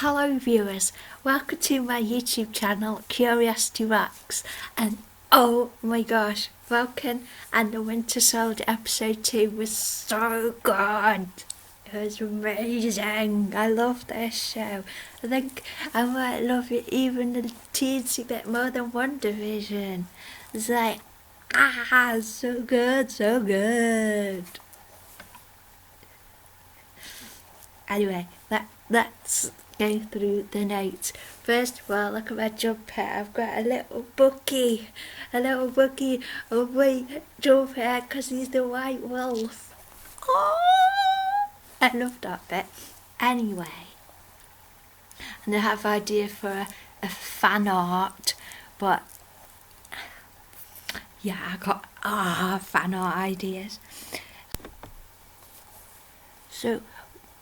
Hello viewers, welcome to my YouTube channel Curiosity Rocks, and oh my gosh, Falcon and the Winter Soldier episode 2 was so good. It was amazing. I love this show. I think I might love it even a teensy bit more than WandaVision. It's like, so good, so good. Anyway, let's go through the notes. First of all, look at my jumper. I've got a little Bucky on my jumper because he's the white wolf. Oh, I love that bit. Anyway, and I have an idea for a fan art, but yeah, I got fan art ideas. So,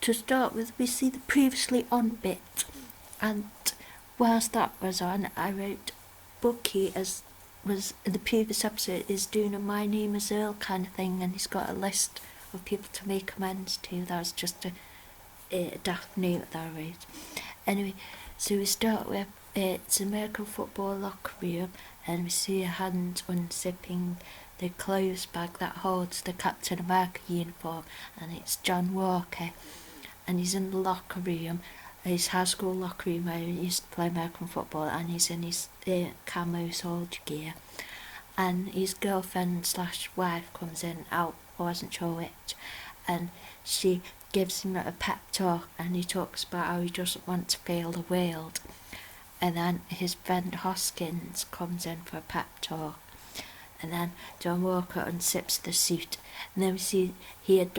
to start with, we see the previously on bit, and whilst that was on, I wrote Bucky as was in the previous episode is doing a My Name is Earl kind of thing, and he's got a list of people to make amends to. That was just a daft note that I wrote. Anyway, so we start with it's American football locker room, and we see a hand unzipping the clothes bag that holds the Captain America uniform, and it's John Walker. And he's in the locker room, his high school locker room where he used to play American football, and he's in his camo soldier gear. And his girlfriend / wife comes in, I wasn't sure which, and she gives him a pep talk, and he talks about how he doesn't want to fail the world. And then his friend Hoskins comes in for a pep talk. And then John Walker unzips the suit, and then we see he had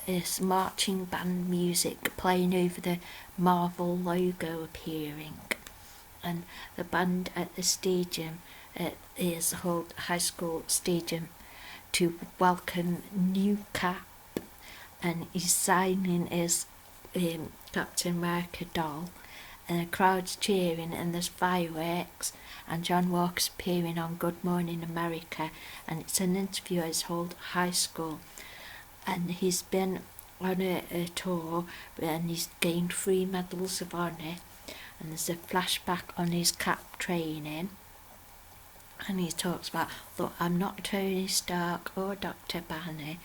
this marching band music playing over the Marvel logo appearing, and the band at the stadium is the whole high school stadium to welcome new Cap, and he's signing his Captain America doll, and the crowd's cheering, and there's fireworks, and John Walker's appearing on Good Morning America, and it's an interview at his whole high school, and he's been on a tour, and he's gained 3 medals of honour, and there's a flashback on his Cap training, and he talks about, look, I'm not Tony Stark or Dr. Banner,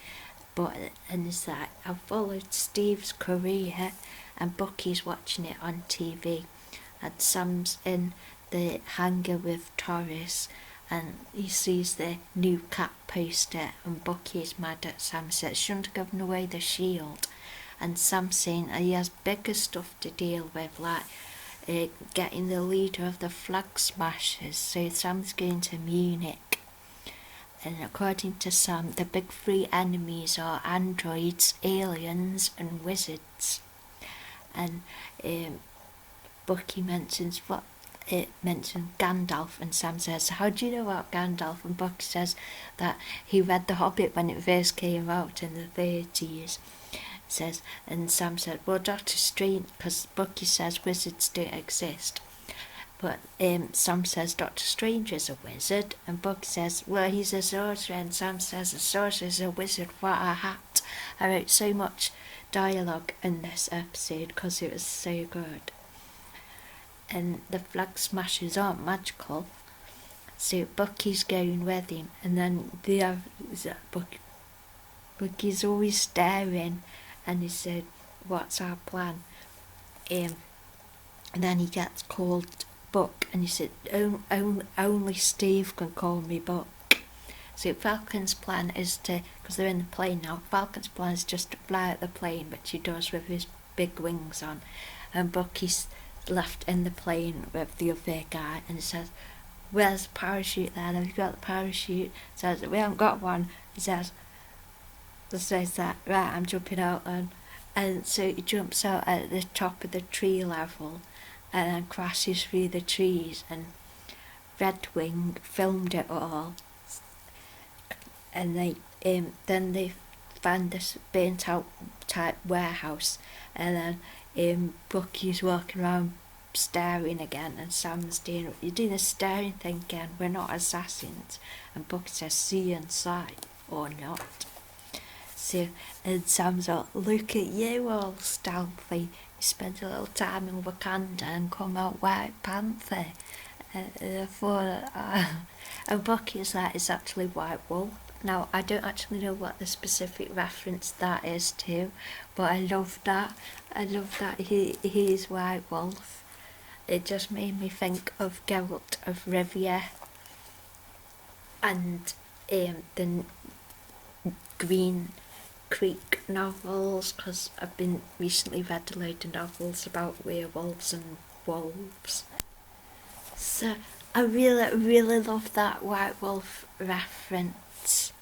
and it's like, I've followed Steve's career, and Bucky's watching it on TV, and Sam's in the hangar with Taurus, and he sees the new Cap poster, and Bucky's mad at Sam, says shouldn't have given away the shield, and Sam's saying he has bigger stuff to deal with, like getting the leader of the Flag Smashers, so Sam's going to Munich. And according to Sam, the big 3 enemies are androids, aliens and wizards. And Bucky mentions Gandalf, and Sam says, how do you know about Gandalf? And Bucky says that he read The Hobbit when it first came out in the 30s. Says, and Sam said, well, Doctor Strange, because Bucky says wizards don't exist. But Sam says Doctor Strange is a wizard, and Bucky says, well, he's a sorcerer, and Sam says a sorcerer is a wizard, what a hat. I wrote so much dialogue in this episode because it was so good. And the Flag Smashers aren't magical, so Bucky's going with him, and then Bucky's always staring, and he said, what's our plan? And then he gets called Buck, and he said, only Steve can call me Buck. So Falcon's plan is to, because they're in the plane now, Falcon's plan is just to fly out the plane, which he does with his big wings on, and Bucky's left in the plane with the other guy, and he says, where's the parachute then? Have you got the parachute? He says, we haven't got one. He says that, right, I'm jumping out then. And so he jumps out at the top of the tree level and then crashes through the trees, and Red Wing filmed it all, and then they find this burnt out type warehouse, and then Bucky's walking around staring again, and Sam's doing, you're doing a staring thing again, we're not assassins, and Bucky says see you inside or not. So, and Sam's like, look at you all stealthy. You spent a little time in Wakanda and come out White Panther. And Bucky's like, it's actually White Wolf. Now, I don't actually know what the specific reference that is to, but I love that. I love that he's White Wolf. It just made me think of Geralt of Rivia and the Green Creek novels, because I've been recently read a load of novels about werewolves and wolves. So I really love that White Wolf reference.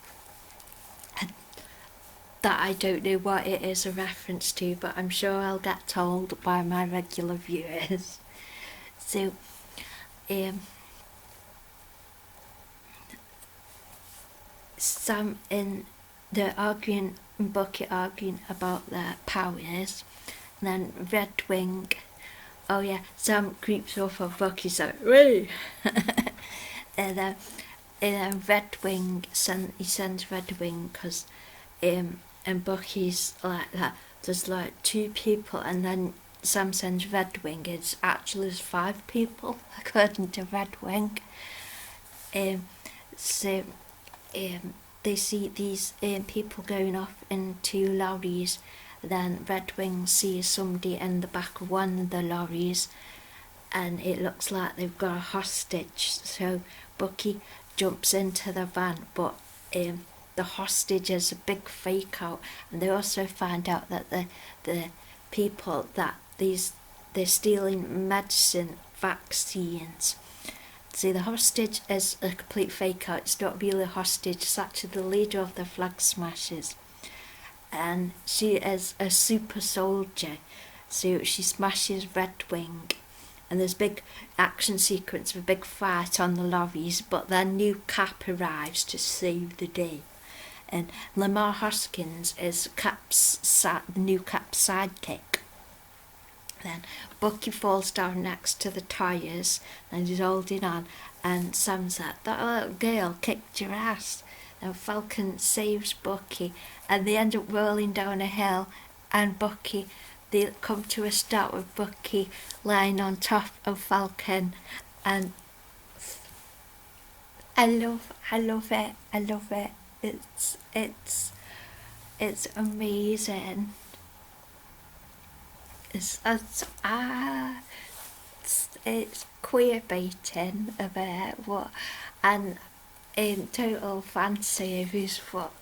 That I don't know what it is a reference to, but I'm sure I'll get told by my regular viewers. So, Sam and Bucky arguing about their powers, and then Redwing. Oh yeah, Sam creeps off of Bucky's like, "Wait!" and then Redwing sends Redwing because and Bucky's like that. There's like 2 people, and then Sam sends Redwing. It's actually 5 people according to Redwing. So they see these people going off in 2 lorries. Then Redwing sees somebody in the back of one of the lorries, and it looks like they've got a hostage. So Bucky jumps into the van, but the hostage is a big fake out, and they also find out that the people that they're stealing medicine, vaccines. See, the hostage is a complete fake out. It's not really a hostage. It's actually the leader of the Flag Smashers, and she is a super soldier. So she smashes Redwing, and there's a big action sequence of a big fight on the lorries, but then new Cap arrives to save the day. And Lamar Hoskins is the new Cap's sidekick. Then Bucky falls down next to the tyres and he's holding on, and Sam's like, that little girl kicked your ass. And Falcon saves Bucky, and they end up rolling down a hill, and they come to a stop with Bucky lying on top of Falcon, and I love it. It's amazing. It's queer baiting a bit, what, and in total fan service, what.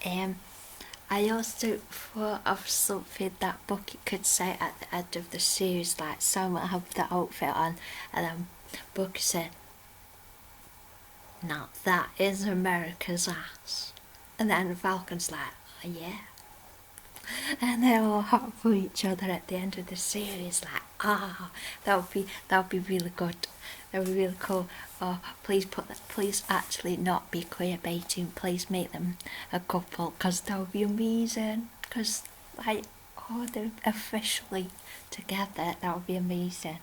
I also thought of something that Bucky could say at the end of the series, like Sam will have the outfit on, and then Bucky said, "Now that is America's ass," and then Falcon's like, "Oh yeah." And they're all hot for each other at the end of the series, like, that would be really good. That would be really cool. Oh, please actually not be queer baiting. Please make them a couple, because that would be amazing. Because they're officially together. That would be amazing.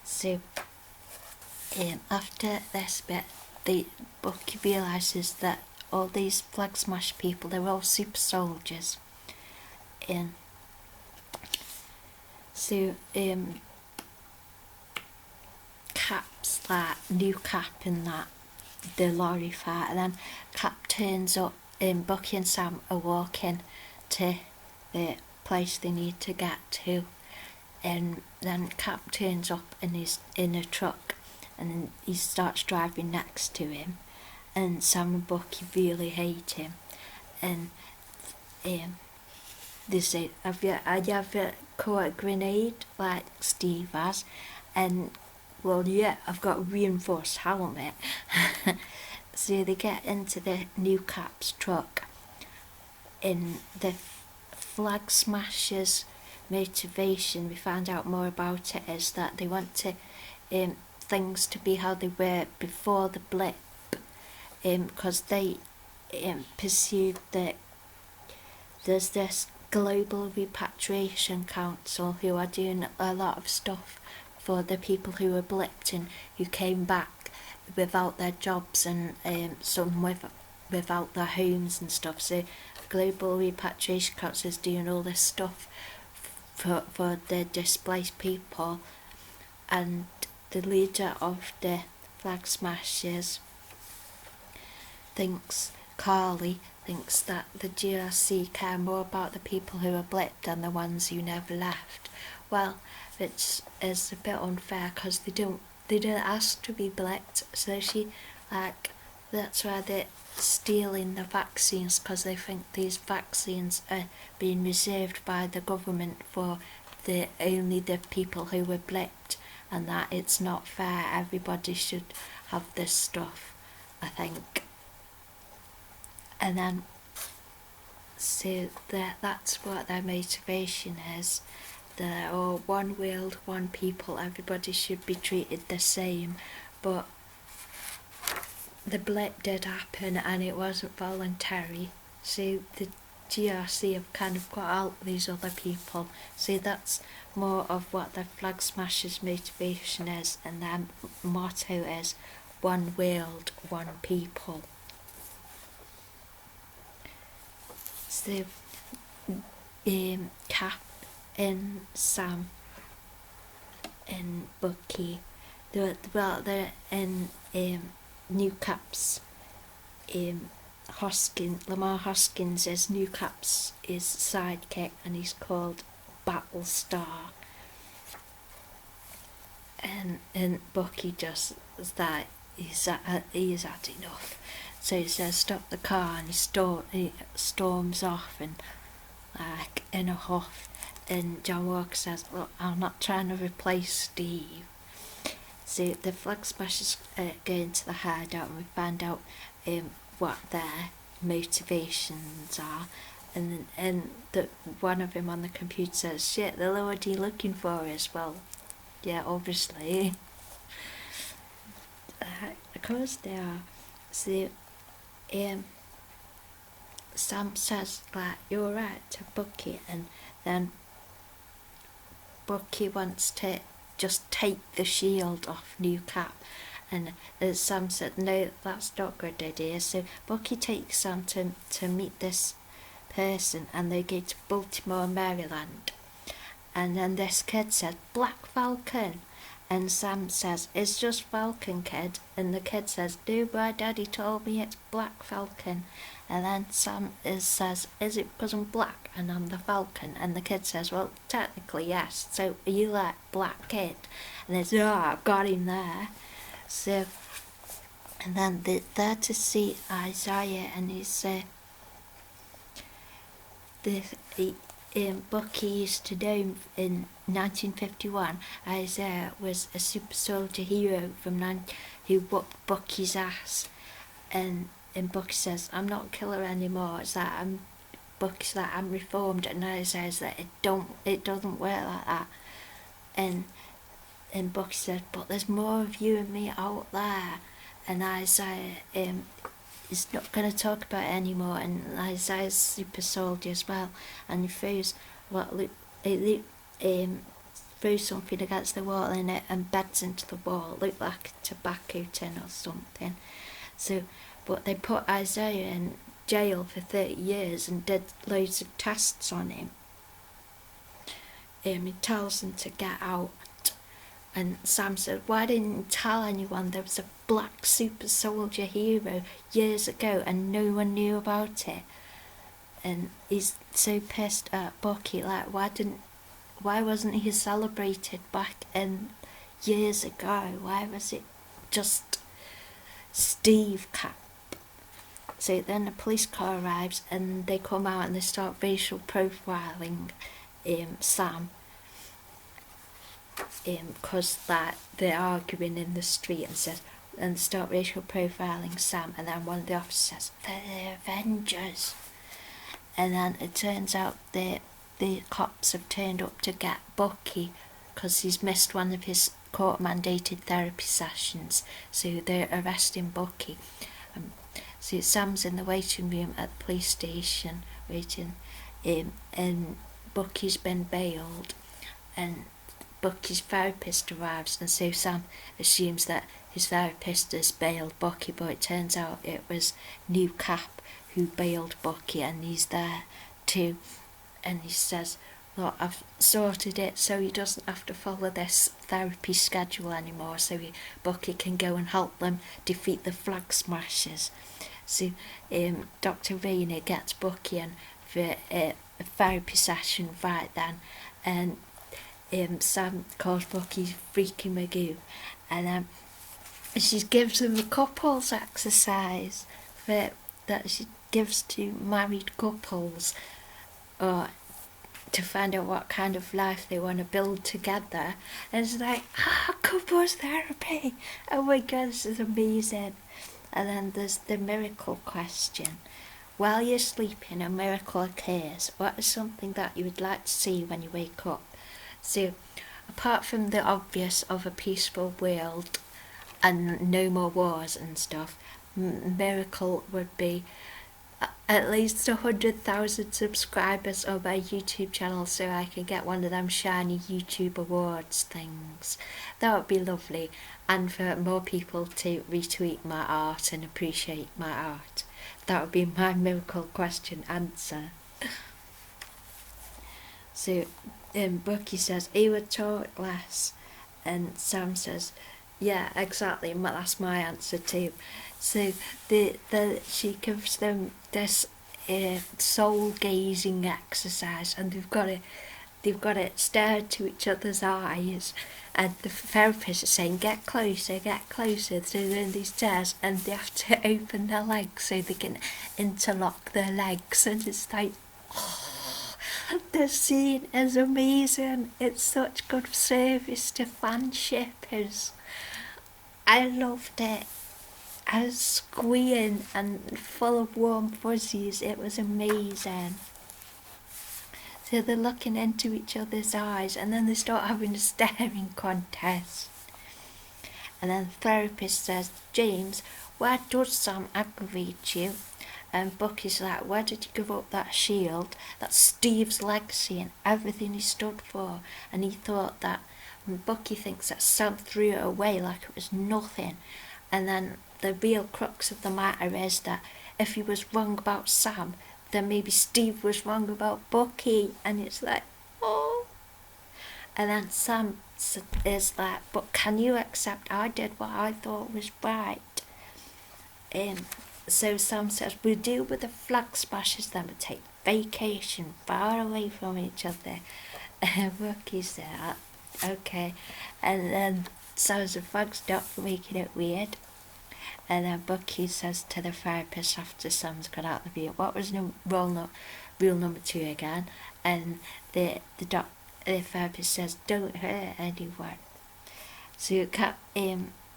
So, after this bit, Bucky realises that all these Flag Smash people, they're all super soldiers. So Cap's like new Cap in that the lorry fight, and then Cap turns up, Bucky and Sam are walking to the place they need to get to, and then Cap turns up and he's in a truck, and then he starts driving next to him, and Sam and Bucky really hate him, and they say, have you ever caught a grenade like Steve has? And, well, yeah, I've got a reinforced helmet. So they get into the new Cap's truck. In the Flag Smashers' motivation, we found out more about it, is that they want to things to be how they were before the blip, because they perceive that there's this Global Repatriation Council who are doing a lot of stuff for the people who were blipped and who came back, without their jobs, and some without their homes and stuff. So Global Repatriation Council is doing all this stuff for the displaced people, and the leader of the Flag Smashers Carly thinks that the GRC care more about the people who are blipped than the ones who never left. Well, which is a bit unfair because they didn't ask to be blipped, so that's why they're stealing the vaccines, because they think these vaccines are being reserved by the government for only the people who were blipped, and that it's not fair. Everybody should have this stuff, I think. And then, so that's what their motivation is. They're all one world, one people, everybody should be treated the same. But the blip did happen and it wasn't voluntary. So the GRC have kind of got out these other people. So that's more of what the Flag Smashers' motivation is, and their motto is one world, one people. So Cap and Sam and Bucky, they're in New Cap's Lamar Hoskins is New Cap's his sidekick, and he's called Battlestar. And Bucky just is that he's had enough. So he says stop the car, and he storms off and in a huff. And John Walker says, look, I'm not trying to replace Steve. So the Flag Smashers go into the hideout, and we find out what their motivations are. And one of them on the computer says, shit, the Lord you looking for is, well, yeah, obviously. Of course they are. So Sam says, like, you're right, to Bucky, and then Bucky wants to just take the shield off New Cap, and Sam said, no, that's not a good idea. So Bucky takes Sam to meet this person, and they go to Baltimore, Maryland, and then this kid says, Black Falcon, and Sam says, it's just Falcon, kid, and the kid says, no, my daddy told me it's Black Falcon. And then Sam says, is it because I'm black and I'm the Falcon? And the kid says, well, technically yes, so are you like Black Kid? And they say, oh, I've got him there. So, and then they're there to see Isaiah, and he's Bucky used to know in 1951, Isaiah was a super soldier hero who whooped Bucky's ass, and Bucky says, I'm not a killer anymore. It's that Bucky's like, I'm reformed, and Isaiah's that it doesn't work like that. And Bucky says, but there's more of you and me out there. And Isaiah is not going to talk about it anymore. And Isaiah's super soldier as well, and he throws throws something against the wall in it and beds into the wall. It looked like a tobacco tin or something. So, but they put Isaiah in jail for 30 years and did loads of tests on him. He tells them to get out, and Sam said, why didn't you tell anyone there was a black super soldier hero years ago and no one knew about it? And he's so pissed at Bucky, like, why wasn't he celebrated back in years ago? Why was it just Steve Cap? So then the police car arrives, and they come out and they start racial profiling Sam, because they're arguing in the street, and start racial profiling Sam. And then one of the officers says, they're the Avengers. And then it turns out the cops have turned up to get Bucky because he's missed one of his court-mandated therapy sessions, so they're arresting Bucky. So Sam's in the waiting room at the police station waiting, and Bucky's been bailed, and Bucky's therapist arrives, and so Sam assumes that his therapist has bailed Bucky, but it turns out it was New Cap who bailed Bucky, and he's there too. And he says, look, I've sorted it so he doesn't have to follow this therapy schedule anymore, so Bucky can go and help them defeat the Flag Smashers. So Dr. Rayner gets Bucky in for a therapy session right then, and Sam calls Bucky Freaky Magoo, and she gives him a couples exercise that she gives to married couples, or to find out what kind of life they want to build together. And it's like, couples therapy, oh my god, this is amazing. And then there's the miracle question. While you're sleeping, a miracle occurs. What is something that you would like to see when you wake up? So, apart from the obvious of a peaceful world and no more wars and stuff, miracle would be at least 100,000 subscribers on my YouTube channel, so I can get one of them shiny YouTube awards things. That would be lovely, and for more people to retweet my art and appreciate my art. That would be my miracle question answer. So Bucky says he would talk less, and Sam says, yeah, exactly, that's my answer too. So she gives them this soul gazing exercise, and they've got to stare into each other's eyes, and the therapist is saying, get closer, so they're in these chairs, and they have to open their legs so they can interlock their legs, and it's like, the scene is amazing. It's such good service to fanshippers. I loved it. I was squealing and full of warm fuzzies. It was amazing. So they're looking into each other's eyes, and then they start having a staring contest. And then the therapist says, James, why does Sam aggravate you? And Bucky's like, why did you give up that shield? That's Steve's legacy and everything he stood for. And he thought that, Bucky thinks that Sam threw it away like it was nothing. And then the real crux of the matter is that if he was wrong about Sam, then maybe Steve was wrong about Bucky. And it's like, oh. And then Sam is like, but can you accept I did what I thought was right? So Sam says, we'll deal with the Flag Smashers, then we'll take vacation far away from each other. And Bucky said, okay. And then Sam says, thanks Doc for making it weird. And then Bucky says to the therapist after Sam's got out of the view, what was rule number 2 again? And the therapist says, don't hurt anyone. So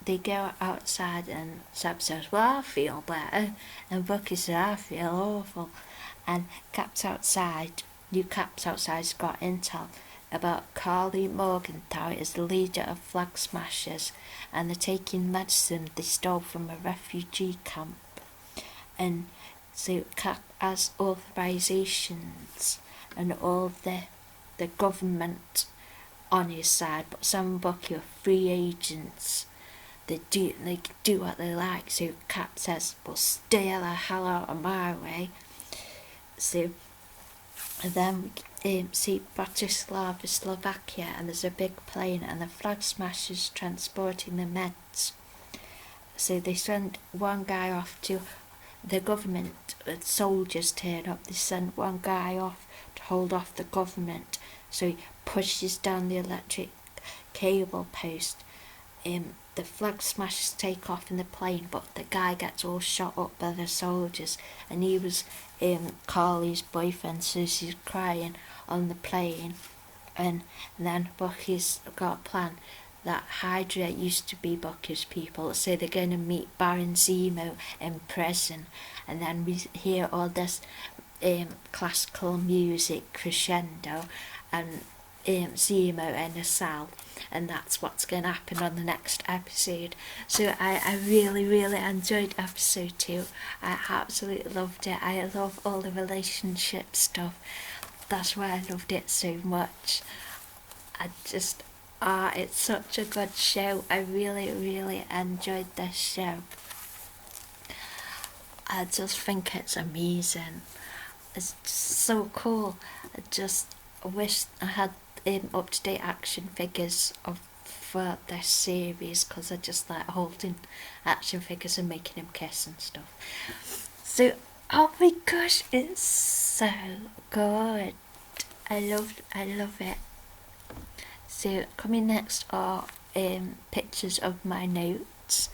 they go outside, and Sam says, well, I feel better. And Bucky says, I feel awful. And New Cap's outside's got intel about Carly Morgenthau is the leader of Flag Smashers, and they're taking medicine they stole from a refugee camp. And so Cap has authorizations and all the government on his side, but Sam and Bucky are free agents. They can do what they like. So Cap says, well, stay the hell out of my way. So and then we see Bratislava, Slovakia, and there's a big plane, and the Flag Smashers transporting the meds. So they send one guy off to the government, soldiers turn up, they send one guy off to hold off the government, so he pushes down the electric cable post. The Flag Smashers take off in the plane, but the guy gets all shot up by the soldiers, and he was Carly's boyfriend, so she's crying on the plane. And then Bucky's got a plan that Hydra used to be Bucky's people, so they're going to meet Baron Zemo in prison, and then we hear all this classical music crescendo, and Zemo in a cell, and that's what's going to happen on the next episode. So I really, really enjoyed episode 2. I absolutely loved it. I love all the relationship stuff. That's why I loved it so much. It's such a good show. I really, really enjoyed this show. I just think it's amazing. It's so cool. I just wish I had up-to-date action figures for this series, because I just like holding action figures and making them kiss and stuff. So, oh my gosh, it's so good. I love it. So coming next are pictures of my notes.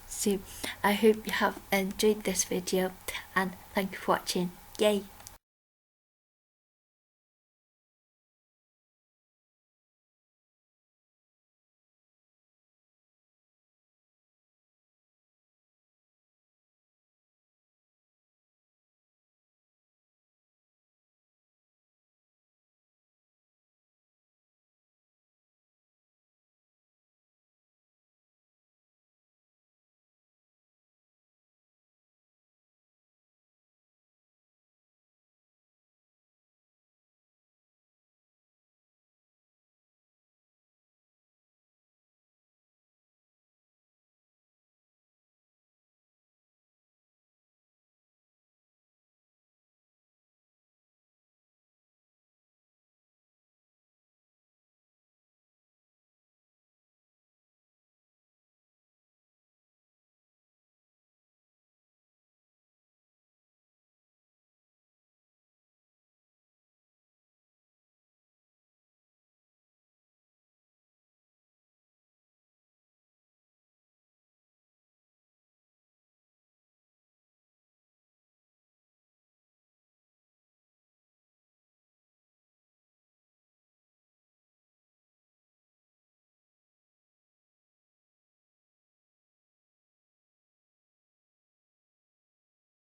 So I hope you have enjoyed this video, and thank you for watching. Yay!